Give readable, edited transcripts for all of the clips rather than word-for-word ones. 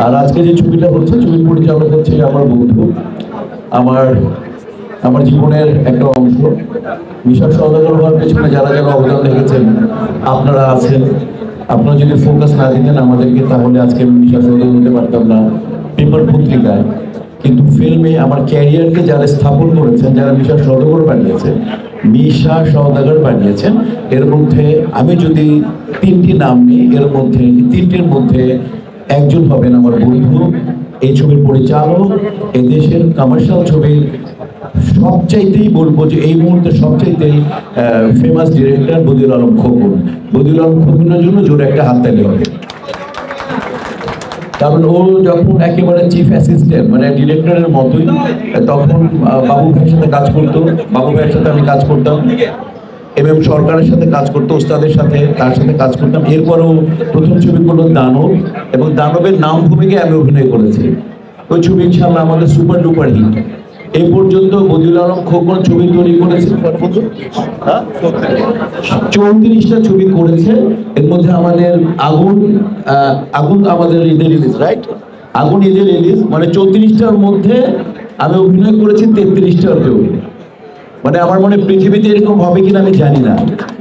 আর আজকে যে ছবিটা হচ্ছে, ছবির পরিচালক হচ্ছে আমার বন্ধু, আমার আমার জীবনের একটা অংশ। মিশা সওদাগর হওয়ার পেছনে যারা যারা অবদান রেখেছেন, আপনারা আছেন। আপনারা যদি ফোকাস না দিতেন আমাদেরকে, তাহলে আজকে মিশা সওদাগর হতে পারতাম না পেপার পত্রিকায়। কিন্তু ফিল্মে আমার ক্যারিয়ারকে যারা স্থাপন করেছেন, যারা মিশা সওদাগর বানিয়েছেন, মিশা সওদাগর বানিয়েছেন, এর মধ্যে আমি যদি তিনটি নাম নিই, এর মধ্যে তিনটির মধ্যে একজন হবেন আমার বন্ধু, এই ছবির পরিচালক, এই দেশের কমার্শিয়াল ছবির সবচাইতেই বলবো যে এই মুহূর্তে সবচাইতেই ফেমাস ডিরেক্টর বদিউল আলম খোকন। বদিউল আলম খোকনের জন্য জোরে একটা হাততালি হবে। কারণ ও যখন একেবারে চিফ অ্যাসিস্ট্যান্ট মানে ডিরেক্টরের মতোই, তখন বাবু ভাইয়ের সাথে কাজ করতো, বাবু ভাইয়ের সাথে আমি কাজ করতাম, এম সরকারের সাথে কাজ করতো, ওস্তাদের সাথে তার সাথে কাজ করতাম। এরপরেও প্রথম ছবি করলো দানব, এবং দানবের নাম ভূমিকায় আমি অভিনয় করেছি। ওই ছবি ইনশাআল্লাহ আমাদের সুপার ডুপার হিট। এই পর্যন্ত বদিউল আলম খোকন ছবি তৈরি করেছে 34টা ছবি করেছে। এর মধ্যে আমাদের আগুন আমাদের ঈদের রিলিজ, রাইট? আগুন ঈদের রিলিজ, মানে 34টার মধ্যে আমি অভিনয় করেছি 33টার ছবি। মানে আমার মনে পৃথিবীতে এরকম হবে কিনা আমি জানি না।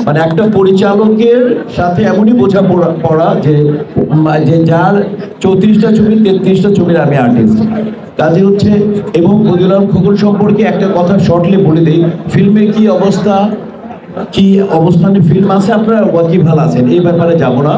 মানে একটা পরিচালকের সাথে এমনই বোঝা পড়া যে যার 34টা ছবি 33টা ছবির আমি আর্টিস্ট। কাজে হচ্ছে, এবং বদিউল আলম খোকন সম্পর্কে একটা কথা শর্টলি বলে দিই, ফিল্মের কি অবস্থা, কি অবস্থানে ফিল্ম আছে, আপনারা ওয়াকি ভালো আছেন, এই ব্যাপারে যাব না।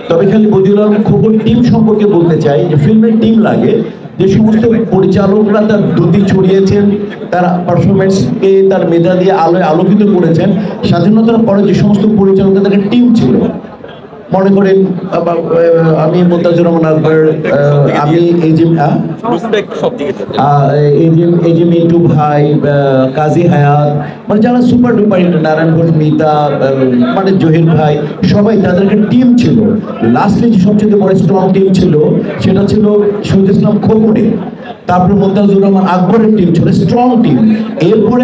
তবে খালি বদিউল আলম খোকন টিম সম্পর্কে বলতে চাই যে ফিল্মের টিম লাগে। যে সমস্ত পরিচালকরা তার দুটি ছড়িয়েছেন, তার পারফরমেন্সকে তার মেধা দিয়ে আলোয় আলোকিত করেছেন, স্বাধীনতার পরে যে সমস্ত পরিচালকদের তাদের টিম ছিল, মনে করেন আমি মুনতাজুর রহমান আকবর, আমি এই যে মিন্টু ভাই, কাজী হায়াত, মানে যারা সুপার ডুপার, নারায়ণ ঘোষ, মিতা, মানে জহির ভাই, সবাই তাদের একটা টিম ছিল। লাস্টলি যে সবচেয়ে বড় স্ট্রং টিম ছিল সেটা ছিল শহীদ ইসলাম খোকনের, তারপরে মুনতাজুর রহমান আকবরের টিম ছিল স্ট্রং টিম। এরপরে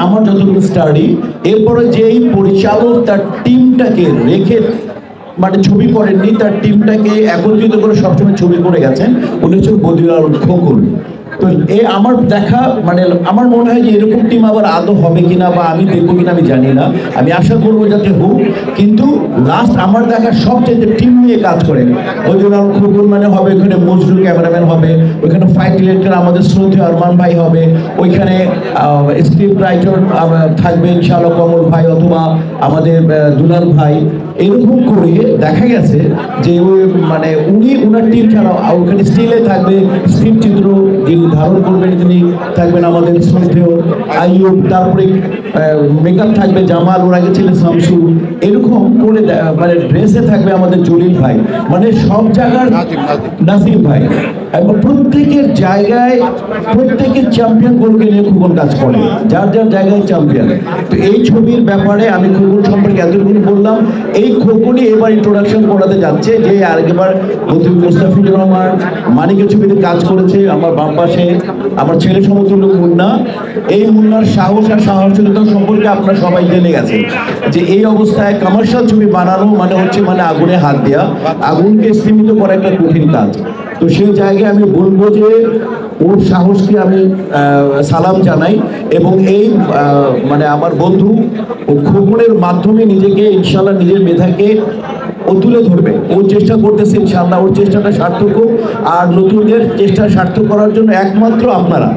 আমার যতটুকু স্টাডি, এরপরে যেই পরিচালক তার টিমটাকে রেখে মানে ছবি করেননি, তার টিমটাকে একত্রিত করে সবসময় ছবি করে গেছেন, উনি হচ্ছেন বদিউল আলম খোকন। তো আমার দেখা, মানে আমার মনে হয় যে এরকম টিম আবার আদৌ হবে কিনা বা আমি দেখবো কিনা আমি জানি না, আমি আশা করবো যাতে হোক। কিন্তু লাস্ট আমার দেখা সবচেয়ে টিম নিয়ে কাজ করে বদিউল আলম খোকন, মানে হবে ওইখানে মজরুল ক্যামেরাম্যান হবে, ওইখানে ফাইট ডিরেক্টর আমাদের শ্রদ্ধেয় আরমান ভাই হবে, ওইখানে স্ক্রিপ্ট রাইটার থাকবে ইনশাআল্লাহ কমল ভাই অথবা আমাদের দুলাল ভাই। এরকম করে দেখা গেছে যে ওই মানে উনার টিম ছাড়াও ওখানে স্টিলে থাকবে স্ক্রিপ্ট চিত্র যিনি ধারণ করবেন, তিনি থাকবেন আমাদের শ্রদ্ধেয় আইয়ুব, তারপরে মেকআপ থাকবে জামাল, ওর আগে ছিলেন শামসু। এরকম করে মানে ড্রেসে থাকবে আমাদের জলিল ভাই, মানে সব জায়গার নাসিম ভাই, এবং প্রত্যেকের জায়গায় প্রত্যেকের চ্যাম্পিয়ন গোলকে নিয়ে খোকন কাজ করে, যার যার জায়গায় চ্যাম্পিয়ন। তো এই ছবির ব্যাপারে আমি খোকন সম্পর্কে এতটুকু বললাম। এই খোকনই এবার ইন্ট্রোডাকশন করাতে যাচ্ছে, যে আরেকবার মুস্তাফিজুর রহমান মানিকের ছবিতে কাজ করেছে, আমার বাম পাশে আমার ছেলে সমতুল্য মুন্না। এই মুন্নার সাহস আর সাহসিকতা সম্পর্কে আপনারা সবাই জেনে গেছেন যে এই অবস্থায় কমার্শিয়াল ছবি বানানো মানে হচ্ছে মানে আগুনে হাত দেওয়া, আগুনকে সীমিত করা একটা কঠিন কাজ। তো সেই জায়গায় আমি বলবো যে ওর সাহসকে আমি সালাম জানাই, এবং এই মানে আমার বন্ধু খোকনের মাধ্যমে নিজেকে ইনশাআল্লাহ নিজের মেধাকে ও তুলে ধরবে, ও চেষ্টা করতেছে, ইনশাআল্লাহ ওর চেষ্টাটা সার্থক হোক। আর নতুনদের চেষ্টা সার্থক করার জন্য একমাত্র আপনারা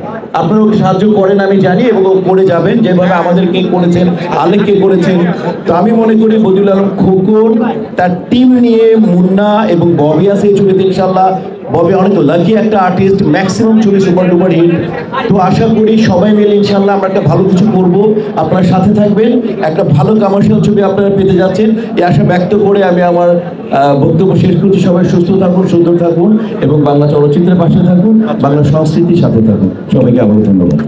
ওকে সাহায্য করেন আমি জানি, এবং ও করে যাবেন যেভাবে আমাদেরকে করেছেন, আলেককে করেছেন। তো আমি মনে করি বদিউল আলম খোকন তার টিম নিয়ে, মুন্না এবং ববি আছে এই ছবিতে ইনশাআল্লাহ। ববি অনেক লাকি একটা আর্টিস্ট, ম্যাক্সিমাম ছবি সুপার ডুপার হিট। তো আশা করি সবাই মিলে ইনশাআল্লাহ আমরা একটা ভালো কিছু করব, আপনার সাথে থাকবেন, একটা ভালো কমার্শিয়াল ছবি আপনারা পেতে যাচ্ছেন, এই আশা ব্যক্ত করে আমি আমার বক্তব্য শেষ করছি। সবাই সুস্থ থাকুন, সুন্দর থাকুন, এবং বাংলা চলচ্চিত্রের পাশে থাকুন, বাংলা সংস্কৃতির সাথে থাকুন। সবাইকে আবার ধন্যবাদ।